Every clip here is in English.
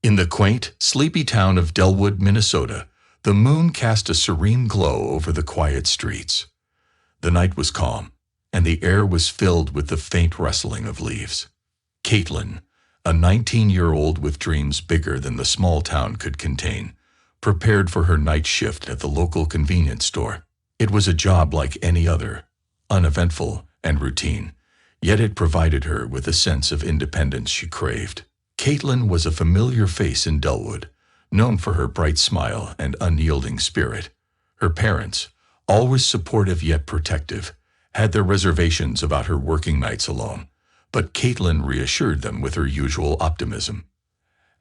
In the quaint, sleepy town of Delwood, Minnesota, the moon cast a serene glow over the quiet streets. The night was calm, and the air was filled with the faint rustling of leaves. Kaitlyn, a 19-year-old with dreams bigger than the small town could contain, prepared for her night shift at the local convenience store. It was a job like any other, uneventful and routine, yet it provided her with a sense of independence she craved. Kaitlyn was a familiar face in Delwood, known for her bright smile and unyielding spirit. Her parents, always supportive yet protective, had their reservations about her working nights alone, but Kaitlyn reassured them with her usual optimism.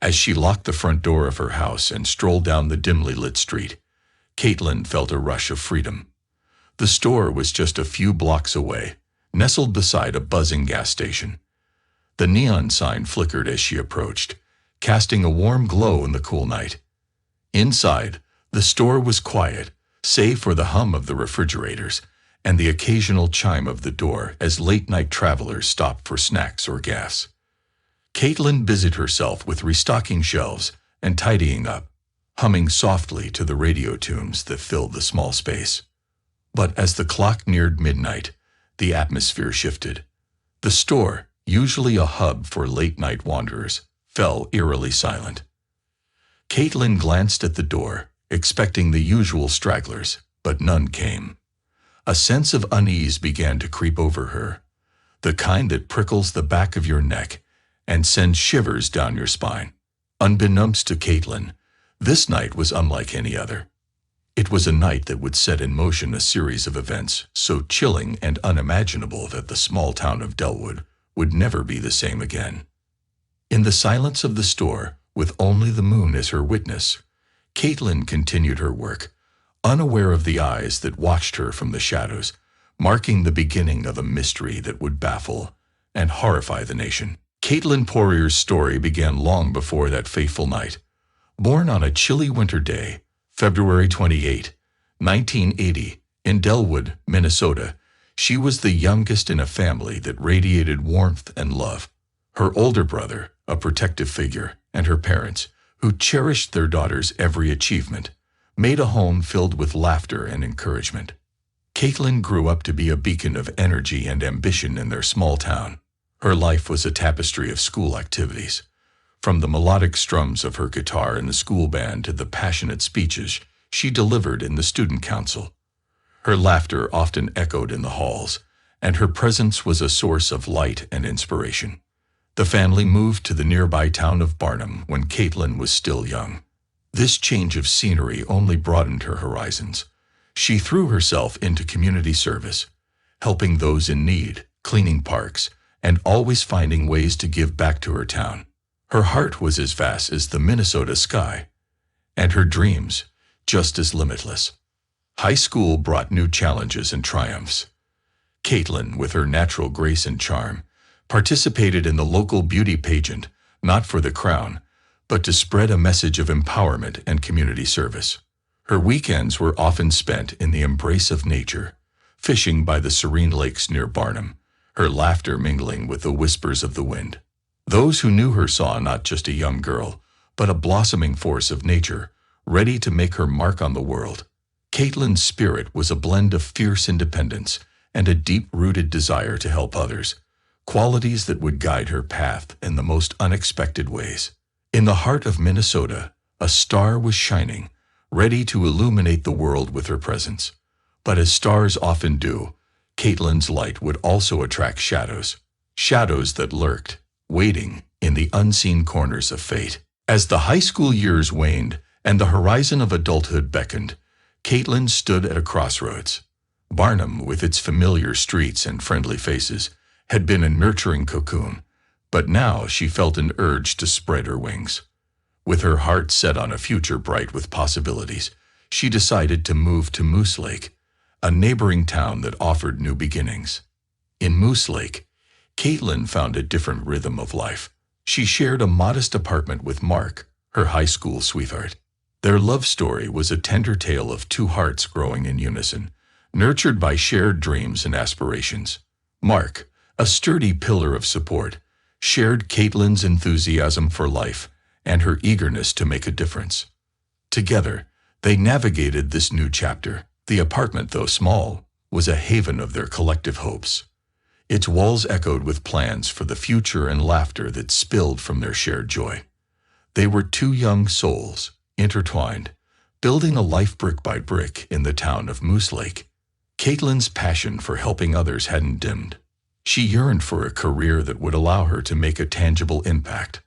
As she locked the front door of her house and strolled down the dimly lit street, Kaitlyn felt a rush of freedom. The store was just a few blocks away, nestled beside a buzzing gas station. The neon sign flickered as she approached, casting a warm glow in the cool night. Inside, the store was quiet, save for the hum of the refrigerators and the occasional chime of the door as late-night travelers stopped for snacks or gas. Kaitlyn busied herself with restocking shelves and tidying up, humming softly to the radio tunes that filled the small space. But as the clock neared midnight, the atmosphere shifted. The store, usually a hub for late-night wanderers, fell eerily silent. Kaitlyn glanced at the door, expecting the usual stragglers, but none came. A sense of unease began to creep over her, the kind that prickles the back of your neck and sends shivers down your spine. Unbeknownst to Kaitlyn, this night was unlike any other. It was a night that would set in motion a series of events so chilling and unimaginable that the small town of Delwood would never be the same again. In the silence of the store, with only the moon as her witness, Kaitlyn continued her work, unaware of the eyes that watched her from the shadows, marking the beginning of a mystery that would baffle and horrify the nation. Kaitlyn Poirier's story began long before that fateful night. Born on a chilly winter day, February 28, 1980, in Delwood, Minnesota, she was the youngest in a family that radiated warmth and love. Her older brother, a protective figure, and her parents, who cherished their daughter's every achievement, made a home filled with laughter and encouragement. Kaitlyn grew up to be a beacon of energy and ambition in their small town. Her life was a tapestry of school activities. From the melodic strums of her guitar in the school band to the passionate speeches she delivered in the student council. Her laughter often echoed in the halls, and her presence was a source of light and inspiration. The family moved to the nearby town of Barnum when Kaitlyn was still young. This change of scenery only broadened her horizons. She threw herself into community service, helping those in need, cleaning parks, and always finding ways to give back to her town. Her heart was as vast as the Minnesota sky, and her dreams just as limitless. High school brought new challenges and triumphs. Kaitlyn, with her natural grace and charm, participated in the local beauty pageant, not for the crown, but to spread a message of empowerment and community service. Her weekends were often spent in the embrace of nature, fishing by the serene lakes near Barnum, her laughter mingling with the whispers of the wind. Those who knew her saw not just a young girl, but a blossoming force of nature, ready to make her mark on the world. Kaitlyn's spirit was a blend of fierce independence and a deep-rooted desire to help others, qualities that would guide her path in the most unexpected ways. In the heart of Minnesota, a star was shining, ready to illuminate the world with her presence. But as stars often do, Kaitlyn's light would also attract shadows that lurked, waiting in the unseen corners of fate. As the high school years waned and the horizon of adulthood beckoned, Kaitlyn stood at a crossroads. Barnum, with its familiar streets and friendly faces, had been a nurturing cocoon, but now she felt an urge to spread her wings. With her heart set on a future bright with possibilities, she decided to move to Moose Lake, a neighboring town that offered new beginnings. In Moose Lake, Kaitlyn found a different rhythm of life. She shared a modest apartment with Mark, her high school sweetheart. Their love story was a tender tale of two hearts growing in unison, nurtured by shared dreams and aspirations. Mark, a sturdy pillar of support, shared Kaitlyn's enthusiasm for life and her eagerness to make a difference. Together, they navigated this new chapter. The apartment, though small, was a haven of their collective hopes. Its walls echoed with plans for the future and laughter that spilled from their shared joy. They were two young souls, intertwined, building a life brick by brick in the town of Moose Lake. Kaitlyn's passion for helping others hadn't dimmed. She yearned for a career that would allow her to make a tangible impact.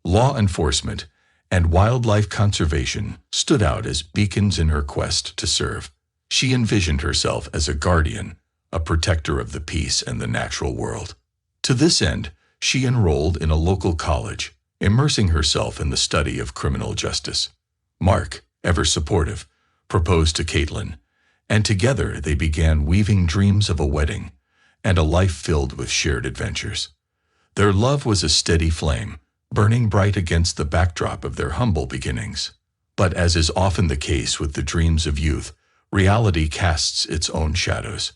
Law enforcement and wildlife conservation stood out as beacons in her quest to serve. She envisioned herself as a guardian, a protector of the peace and the natural world. To this end, she enrolled in a local college, immersing herself in the study of criminal justice. Mark, ever supportive, proposed to Kaitlyn, and together they began weaving dreams of a wedding and a life filled with shared adventures. Their love was a steady flame, burning bright against the backdrop of their humble beginnings. But as is often the case with the dreams of youth, reality casts its own shadows.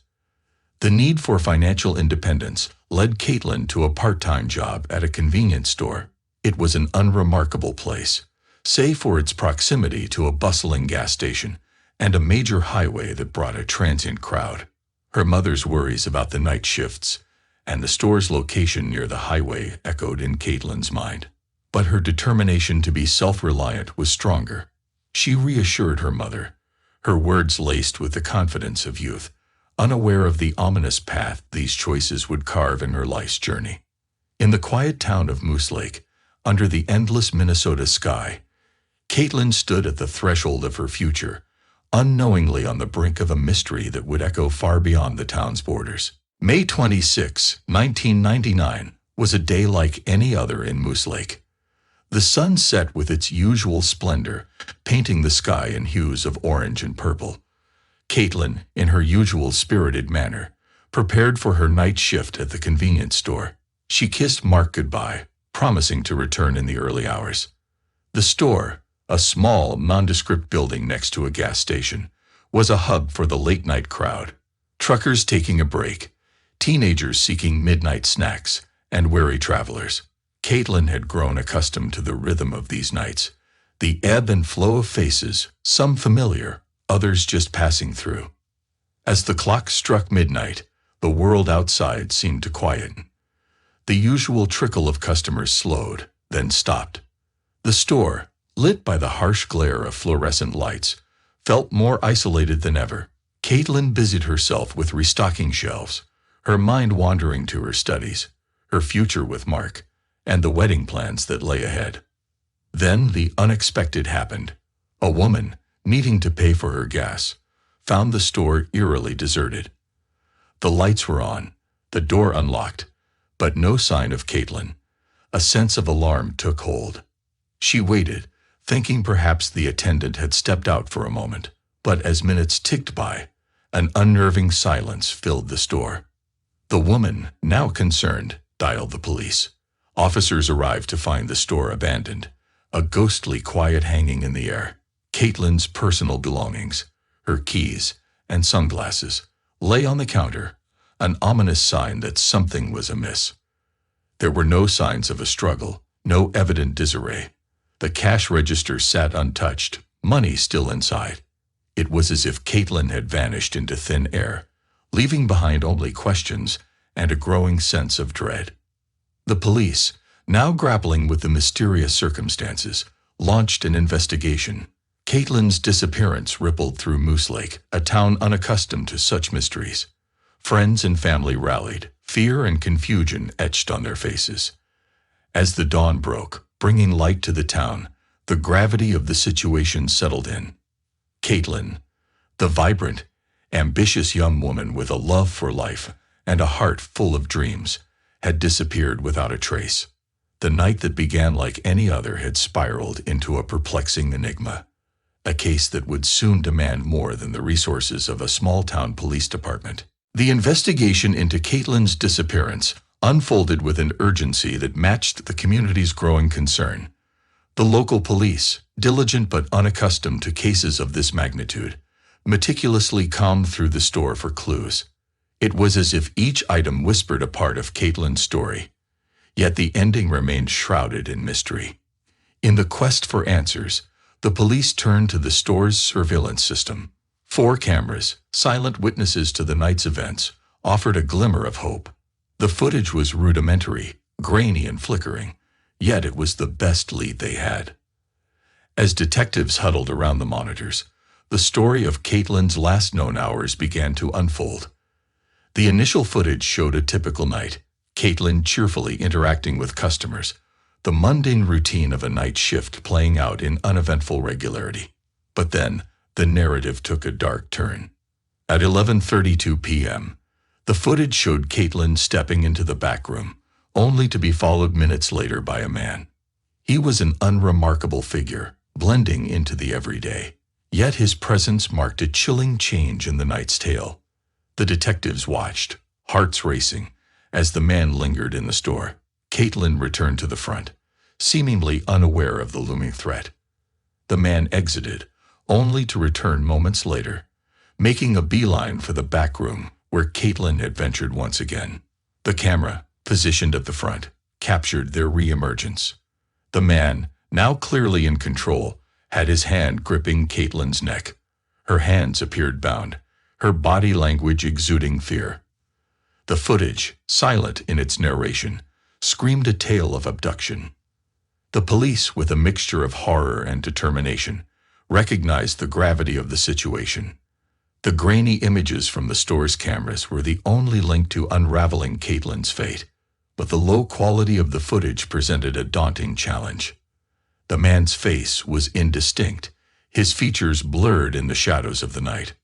The need for financial independence led Kaitlyn to a part-time job at a convenience store. It was an unremarkable place, save for its proximity to a bustling gas station and a major highway that brought a transient crowd. Her mother's worries about the night shifts and the store's location near the highway echoed in Kaitlyn's mind. But her determination to be self-reliant was stronger. She reassured her mother, her words laced with the confidence of youth, unaware of the ominous path these choices would carve in her life's journey. In the quiet town of Moose Lake, under the endless Minnesota sky, Kaitlyn stood at the threshold of her future, unknowingly on the brink of a mystery that would echo far beyond the town's borders. May 26, 1999, was a day like any other in Moose Lake. The sun set with its usual splendor, painting the sky in hues of orange and purple. Kaitlyn, in her usual spirited manner, prepared for her night shift at the convenience store. She kissed Mark goodbye, promising to return in the early hours. The store, a small, nondescript building next to a gas station, was a hub for the late-night crowd. Truckers taking a break, teenagers seeking midnight snacks, and weary travelers. Kaitlyn had grown accustomed to the rhythm of these nights, the ebb and flow of faces, some familiar, others just passing through. As the clock struck midnight, the world outside seemed to quieten. The usual trickle of customers slowed, then stopped. The store, lit by the harsh glare of fluorescent lights, felt more isolated than ever. Kaitlyn busied herself with restocking shelves, her mind wandering to her studies, her future with Mark, and the wedding plans that lay ahead. Then the unexpected happened. A woman, needing to pay for her gas, found the store eerily deserted. The lights were on, the door unlocked, but no sign of Kaitlyn. A sense of alarm took hold. She waited, thinking perhaps the attendant had stepped out for a moment, but as minutes ticked by, an unnerving silence filled the store. The woman, now concerned, dialed the police. Officers arrived to find the store abandoned, a ghostly quiet hanging in the air. Kaitlyn's personal belongings, her keys and sunglasses, lay on the counter, an ominous sign that something was amiss. There were no signs of a struggle, no evident disarray. The cash register sat untouched, money still inside. It was as if Kaitlyn had vanished into thin air, leaving behind only questions and a growing sense of dread. The police, now grappling with the mysterious circumstances, launched an investigation. Kaitlyn's disappearance rippled through Moose Lake, a town unaccustomed to such mysteries. Friends and family rallied, fear and confusion etched on their faces. As the dawn broke, bringing light to the town, the gravity of the situation settled in. Kaitlyn, the vibrant, ambitious young woman with a love for life and a heart full of dreams, had disappeared without a trace. The night that began like any other had spiraled into a perplexing enigma, a case that would soon demand more than the resources of a small-town police department. The investigation into Kaitlyn's disappearance unfolded with an urgency that matched the community's growing concern. The local police, diligent but unaccustomed to cases of this magnitude, meticulously combed through the store for clues. It was as if each item whispered a part of Kaitlyn's story, yet the ending remained shrouded in mystery. In the quest for answers, the police turned to the store's surveillance system. 4 cameras, silent witnesses to the night's events, offered a glimmer of hope. The footage was rudimentary, grainy and flickering, yet it was the best lead they had. As detectives huddled around the monitors, the story of Kaitlyn's last known hours began to unfold. The initial footage showed a typical night, Kaitlyn cheerfully interacting with customers, the mundane routine of a night shift playing out in uneventful regularity. But then, the narrative took a dark turn. At 11:32 p.m., the footage showed Kaitlyn stepping into the back room, only to be followed minutes later by a man. He was an unremarkable figure, blending into the everyday. Yet his presence marked a chilling change in the night's tale. The detectives watched, hearts racing, as the man lingered in the store. Kaitlyn returned to the front, seemingly unaware of the looming threat. The man exited, only to return moments later, making a beeline for the back room where Kaitlyn had ventured once again. The camera, positioned at the front, captured their re-emergence. The man, now clearly in control, had his hand gripping Kaitlyn's neck. Her hands appeared bound, her body language exuding fear. The footage, silent in its narration, screamed a tale of abduction. The police, with a mixture of horror and determination, recognized the gravity of the situation. The grainy images from the store's cameras were the only link to unraveling Kaitlyn's fate, but the low quality of the footage presented a daunting challenge. The man's face was indistinct, his features blurred in the shadows of the night.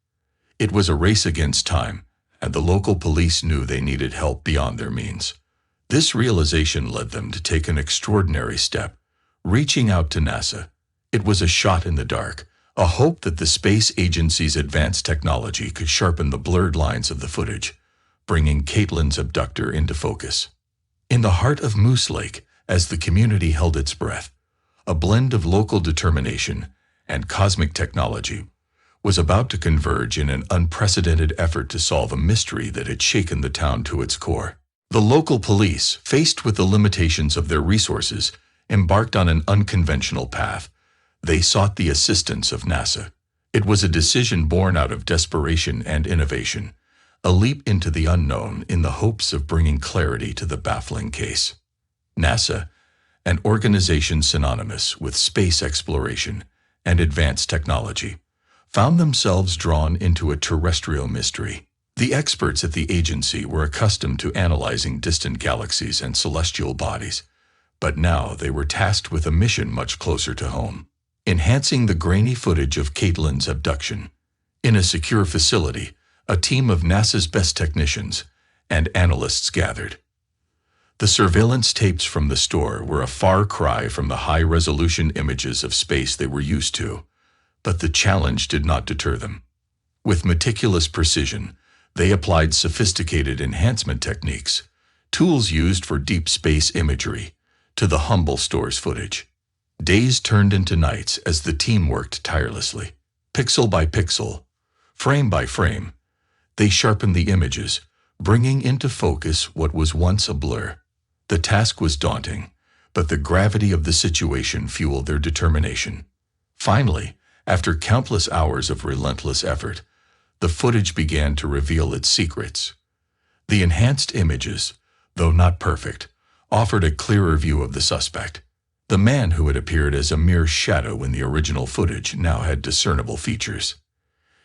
It was a race against time, and the local police knew they needed help beyond their means. This realization led them to take an extraordinary step, reaching out to NASA. It was a shot in the dark, a hope that the space agency's advanced technology could sharpen the blurred lines of the footage, bringing Kaitlyn's abductor into focus. In the heart of Moose Lake, as the community held its breath, a blend of local determination and cosmic technology was about to converge in an unprecedented effort to solve a mystery that had shaken the town to its core. The local police, faced with the limitations of their resources, embarked on an unconventional path. They sought the assistance of NASA. It was a decision born out of desperation and innovation, a leap into the unknown in the hopes of bringing clarity to the baffling case. NASA, an organization synonymous with space exploration and advanced technology, found themselves drawn into a terrestrial mystery. The experts at the agency were accustomed to analyzing distant galaxies and celestial bodies, but now they were tasked with a mission much closer to home, enhancing the grainy footage of Kaitlyn's abduction. In a secure facility, a team of NASA's best technicians and analysts gathered. The surveillance tapes from the store were a far cry from the high-resolution images of space they were used to, but the challenge did not deter them. With meticulous precision, they applied sophisticated enhancement techniques, tools used for deep space imagery, to the humble store's footage. Days turned into nights as the team worked tirelessly. Pixel by pixel, frame by frame, they sharpened the images, bringing into focus what was once a blur. The task was daunting, but the gravity of the situation fueled their determination. Finally, after countless hours of relentless effort, the footage began to reveal its secrets. The enhanced images, though not perfect, offered a clearer view of the suspect. The man who had appeared as a mere shadow in the original footage now had discernible features.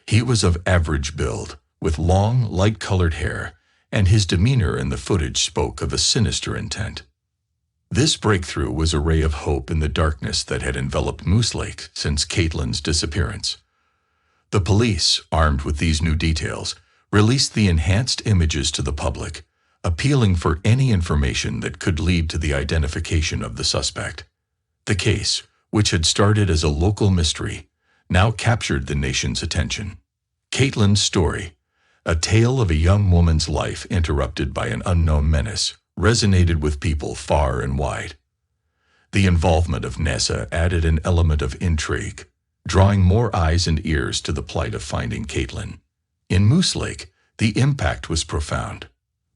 He was of average build, with long, light-colored hair, and his demeanor in the footage spoke of a sinister intent. This breakthrough was a ray of hope in the darkness that had enveloped Moose Lake since Kaitlyn's disappearance. The police, armed with these new details, released the enhanced images to the public, appealing for any information that could lead to the identification of the suspect. The case, which had started as a local mystery, now captured the nation's attention. Kaitlyn's story, a tale of a young woman's life interrupted by an unknown menace, resonated with people far and wide. The involvement of NASA added an element of intrigue, drawing more eyes and ears to the plight of finding Kaitlyn. In Moose Lake, the impact was profound.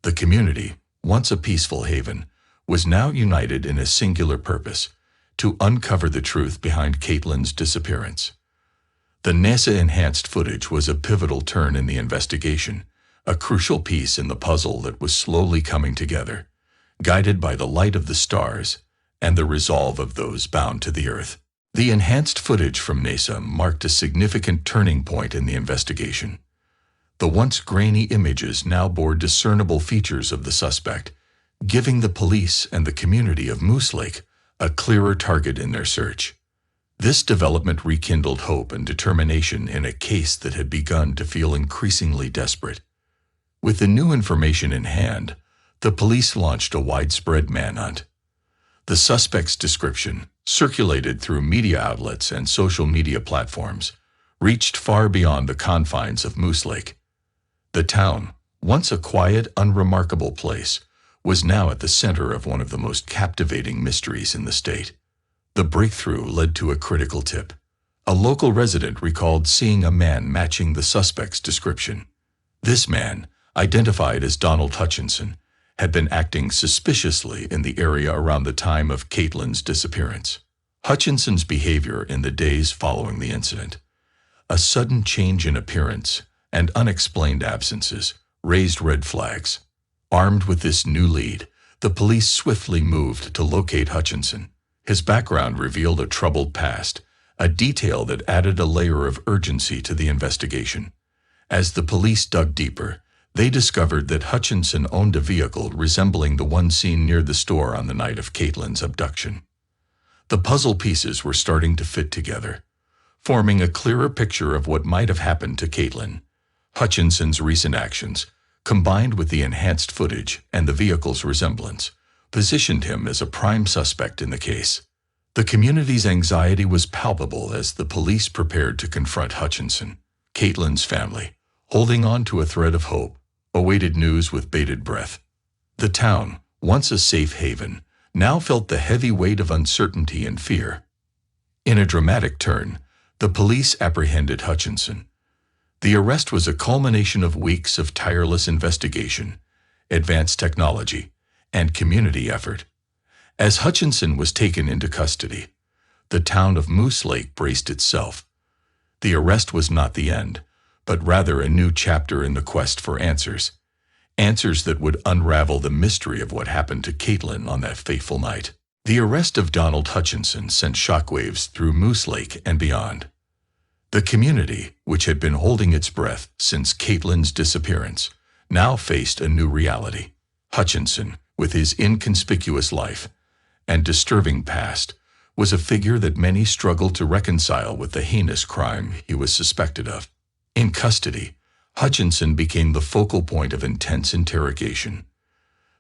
The community, once a peaceful haven, was now united in a singular purpose: to uncover the truth behind Kaitlyn's disappearance. The NASA-enhanced footage was a pivotal turn in the investigation, a crucial piece in the puzzle that was slowly coming together, guided by the light of the stars and the resolve of those bound to the Earth. The enhanced footage from NASA marked a significant turning point in the investigation. The once grainy images now bore discernible features of the suspect, giving the police and the community of Moose Lake a clearer target in their search. This development rekindled hope and determination in a case that had begun to feel increasingly desperate. With the new information in hand, the police launched a widespread manhunt. The suspect's description, circulated through media outlets and social media platforms, reached far beyond the confines of Moose Lake. The town, once a quiet, unremarkable place, was now at the center of one of the most captivating mysteries in the state. The breakthrough led to a critical tip. A local resident recalled seeing a man matching the suspect's description. This man, identified as Donald Hutchinson, had been acting suspiciously in the area around the time of Kaitlyn's disappearance. Hutchinson's behavior in the days following the incident, a sudden change in appearance and unexplained absences, raised red flags. Armed with this new lead, the police swiftly moved to locate Hutchinson. His background revealed a troubled past, a detail that added a layer of urgency to the investigation. As the police dug deeper, they discovered that Hutchinson owned a vehicle resembling the one seen near the store on the night of Kaitlyn's abduction. The puzzle pieces were starting to fit together, forming a clearer picture of what might have happened to Kaitlyn. Hutchinson's recent actions, combined with the enhanced footage and the vehicle's resemblance, positioned him as a prime suspect in the case. The community's anxiety was palpable as the police prepared to confront Hutchinson. Kaitlyn's family, holding on to a thread of hope, awaited news with bated breath. The town, once a safe haven, now felt the heavy weight of uncertainty and fear. In a dramatic turn, the police apprehended Hutchinson. The arrest was a culmination of weeks of tireless investigation, advanced technology, and community effort. As Hutchinson was taken into custody, the town of Moose Lake braced itself. The arrest was not the end, but rather a new chapter in the quest for answers. Answers that would unravel the mystery of what happened to Kaitlyn on that fateful night. The arrest of Donald Hutchinson sent shockwaves through Moose Lake and beyond. The community, which had been holding its breath since Kaitlyn's disappearance, now faced a new reality. Hutchinson, with his inconspicuous life and disturbing past, was a figure that many struggled to reconcile with the heinous crime he was suspected of. In custody, Hutchinson became the focal point of intense interrogation.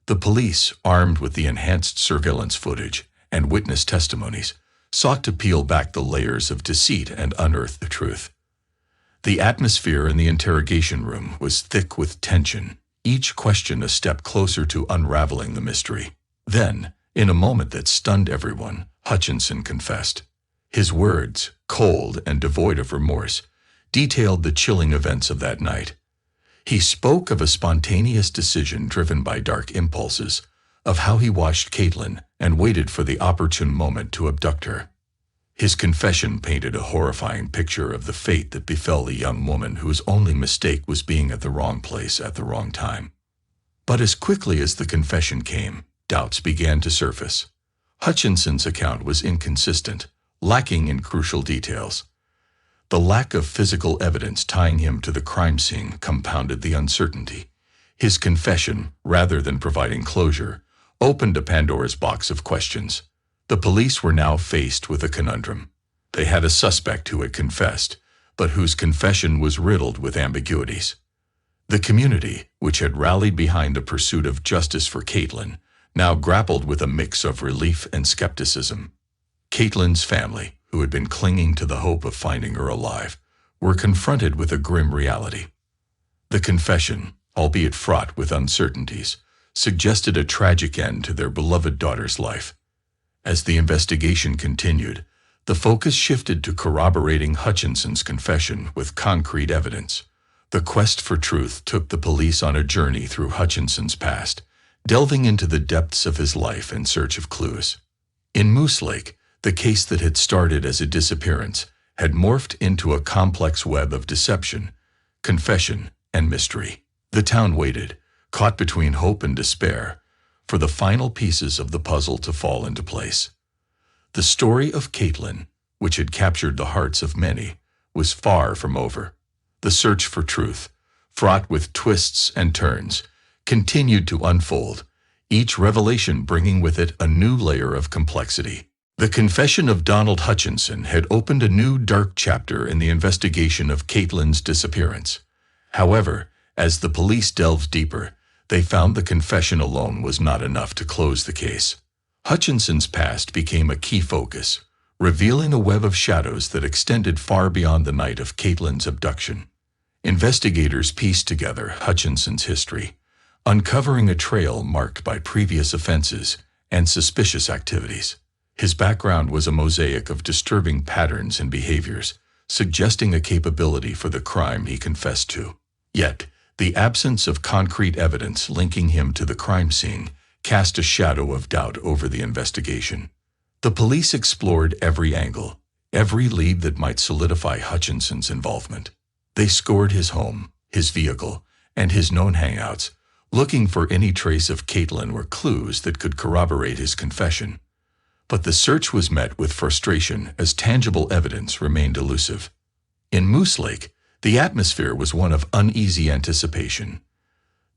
The police, armed with the enhanced surveillance footage and witness testimonies, sought to peel back the layers of deceit and unearth the truth. The atmosphere in the interrogation room was thick with tension, each question a step closer to unraveling the mystery. Then, in a moment that stunned everyone, Hutchinson confessed. His words, cold and devoid of remorse, detailed the chilling events of that night. He spoke of a spontaneous decision driven by dark impulses, of how he watched Kaitlyn and waited for the opportune moment to abduct her. His confession painted a horrifying picture of the fate that befell the young woman whose only mistake was being at the wrong place at the wrong time. But as quickly as the confession came, doubts began to surface. Hutchinson's account was inconsistent, lacking in crucial details. The lack of physical evidence tying him to the crime scene compounded the uncertainty. His confession, rather than providing closure, opened a Pandora's box of questions. The police were now faced with a conundrum. They had a suspect who had confessed, but whose confession was riddled with ambiguities. The community, which had rallied behind the pursuit of justice for Kaitlyn, now grappled with a mix of relief and skepticism. Kaitlyn's family, who had been clinging to the hope of finding her alive, were confronted with a grim reality. The confession, albeit fraught with uncertainties, suggested a tragic end to their beloved daughter's life. As the investigation continued, the focus shifted to corroborating Hutchinson's confession with concrete evidence. The quest for truth took the police on a journey through Hutchinson's past, delving into the depths of his life in search of clues. In Moose Lake, The case that had started as a disappearance had morphed into a complex web of deception, confession, and mystery. The town waited, caught between hope and despair, for the final pieces of the puzzle to fall into place. The story of Kaitlyn, which had captured the hearts of many, was far from over. The search for truth, fraught with twists and turns, continued to unfold, each revelation bringing with it a new layer of complexity. The confession of Donald Hutchinson had opened a new dark chapter in the investigation of Kaitlyn's disappearance. However, as the police delved deeper, they found the confession alone was not enough to close the case. Hutchinson's past became a key focus, revealing a web of shadows that extended far beyond the night of Kaitlyn's abduction. Investigators pieced together Hutchinson's history, uncovering a trail marked by previous offenses and suspicious activities. His background was a mosaic of disturbing patterns and behaviors, suggesting a capability for the crime he confessed to. Yet, the absence of concrete evidence linking him to the crime scene cast a shadow of doubt over the investigation. The police explored every angle, every lead that might solidify Hutchinson's involvement. They scoured his home, his vehicle, and his known hangouts, looking for any trace of Kaitlyn or clues that could corroborate his confession. But the search was met with frustration as tangible evidence remained elusive. In Moose Lake, the atmosphere was one of uneasy anticipation.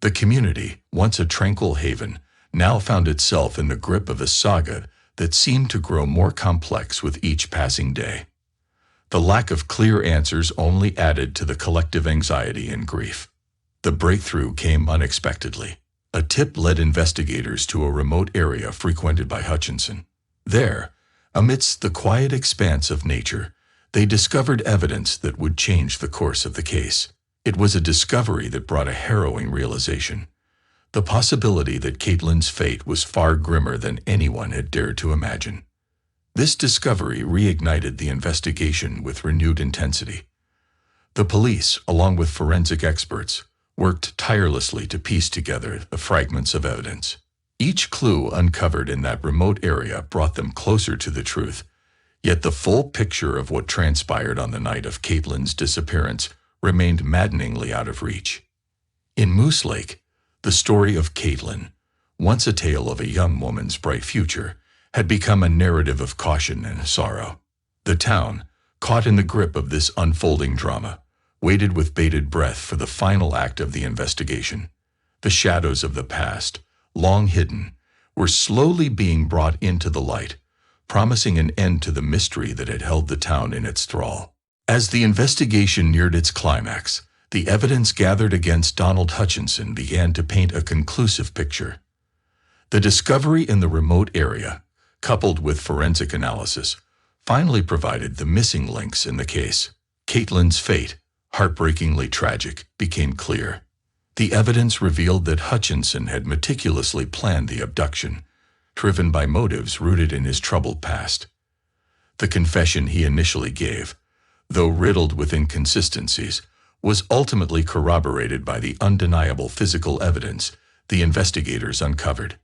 The community, once a tranquil haven, now found itself in the grip of a saga that seemed to grow more complex with each passing day. The lack of clear answers only added to the collective anxiety and grief. The breakthrough came unexpectedly. A tip led investigators to a remote area frequented by Hutchinson. There, amidst the quiet expanse of nature, they discovered evidence that would change the course of the case. It was a discovery that brought a harrowing realization. The possibility that Kaitlyn's fate was far grimmer than anyone had dared to imagine. This discovery reignited the investigation with renewed intensity. The police, along with forensic experts, worked tirelessly to piece together the fragments of evidence. Each clue uncovered in that remote area brought them closer to the truth, yet the full picture of what transpired on the night of Kaitlyn's disappearance remained maddeningly out of reach. In Moose Lake, the story of Kaitlyn, once a tale of a young woman's bright future, had become a narrative of caution and sorrow. The town, caught in the grip of this unfolding drama, waited with bated breath for the final act of the investigation. The shadows of the past, long hidden, were slowly being brought into the light, promising an end to the mystery that had held the town in its thrall. As the investigation neared its climax, the evidence gathered against Donald Hutchinson began to paint a conclusive picture. The discovery in the remote area, coupled with forensic analysis, finally provided the missing links in the case. Kaitlyn's fate, heartbreakingly tragic, became clear. The evidence revealed that Hutchinson had meticulously planned the abduction, driven by motives rooted in his troubled past. The confession he initially gave, though riddled with inconsistencies, was ultimately corroborated by the undeniable physical evidence the investigators uncovered.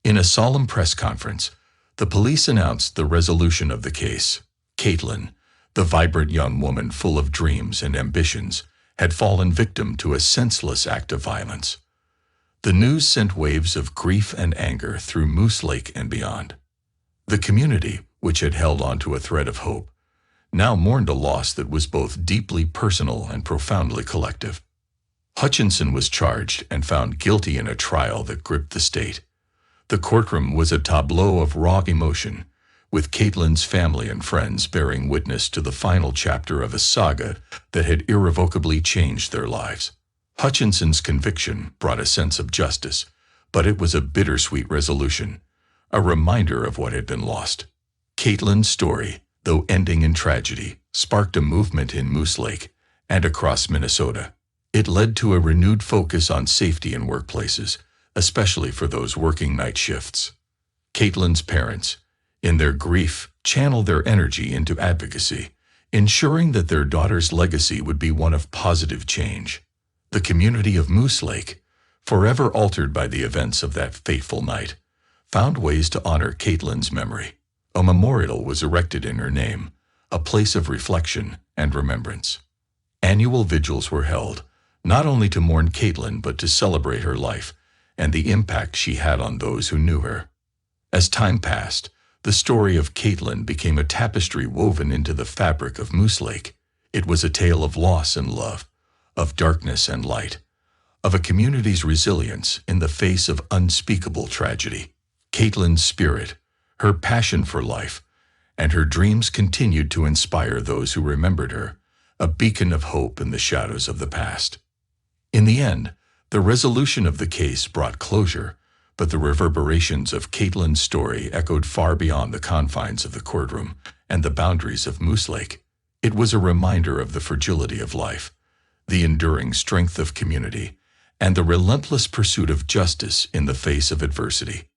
In a solemn press conference, the police announced the resolution of the case. Kaitlyn, the vibrant young woman full of dreams and ambitions, had fallen victim to a senseless act of violence. The news sent waves of grief and anger through Moose Lake and beyond. The community, which had held on to a thread of hope, now mourned a loss that was both deeply personal and profoundly collective. Hutchinson was charged and found guilty in a trial that gripped the state. The courtroom was a tableau of raw emotion, with Kaitlyn's family and friends bearing witness to the final chapter of a saga that had irrevocably changed their lives. Hutchinson's conviction brought a sense of justice, but it was a bittersweet resolution, a reminder of what had been lost. Kaitlyn's story, though ending in tragedy, sparked a movement in Moose Lake and across Minnesota. It led to a renewed focus on safety in workplaces, especially for those working night shifts. Kaitlyn's parents, in their grief, channeled their energy into advocacy, ensuring that their daughter's legacy would be one of positive change. The community of Moose Lake, forever altered by the events of that fateful night, found ways to honor Kaitlyn's memory. A memorial was erected in her name, a place of reflection and remembrance. Annual vigils were held, not only to mourn Kaitlyn but to celebrate her life and the impact she had on those who knew her. As time passed, the story of Kaitlyn became a tapestry woven into the fabric of Moose Lake. It was a tale of loss and love, of darkness and light, of a community's resilience in the face of unspeakable tragedy. Kaitlyn's spirit, her passion for life, and her dreams continued to inspire those who remembered her, a beacon of hope in the shadows of the past. In the end, the resolution of the case brought closure, but the reverberations of Kaitlyn's story echoed far beyond the confines of the courtroom and the boundaries of Moose Lake. It was a reminder of the fragility of life, the enduring strength of community, and the relentless pursuit of justice in the face of adversity.